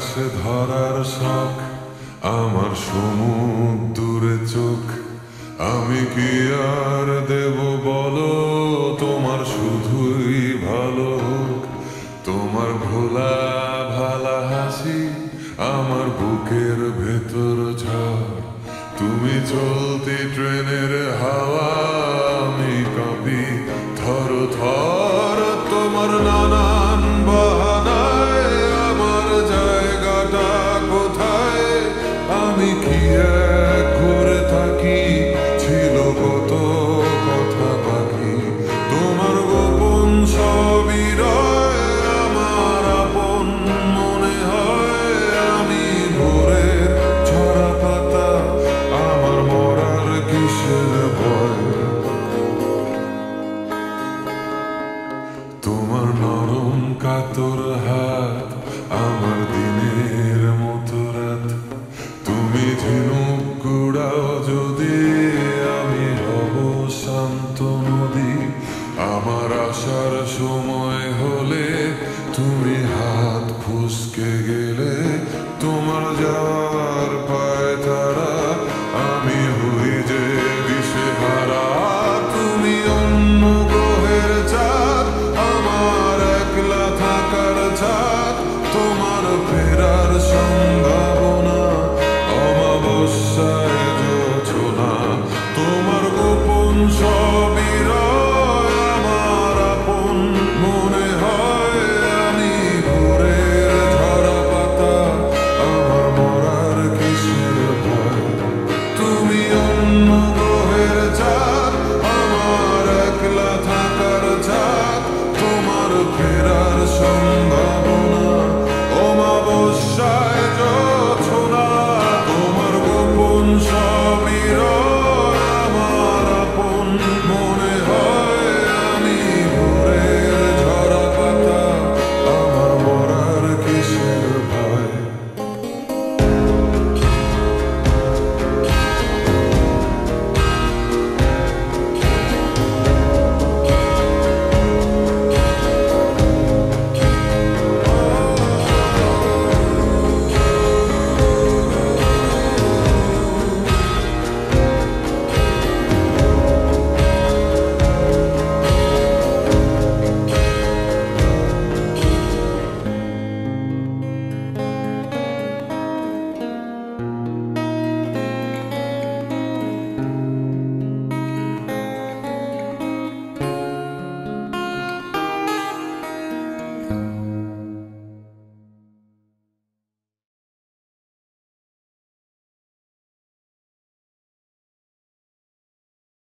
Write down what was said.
আকাশে ধরার শখ, আমার সমুদ্রে চোখ। আমি কি আর দেব বলো, তোমার শুধুই ভালো হোক। তোমার ভোলা ভালা হাসি আমার বুকের ভেতর ঝড়। তুমি চলতি ট্রেনের হাওয়া, আমি কাঁপি থর থর। তোমার নানান বাহানায় আমার জায়গাটা কোথায়, আমি কি এক ঘুরে থাকি, ছিল কত কথা বাকি। তোমার গোপন সবই রয় আমার আপন মনে হয়। আমি ভোরের ঝরা পাতা, আমার মরার কিসের ভয়। তোমার নরম কাতর হাত আমার দিনের মতো রাত। তুমি ঝিনুক গুড়াও যদি, আমি হব শান্ত নদী। আমার আসার সময় হলে তুমি হাত ফুসকে গেলে, তোমার যাওয়ার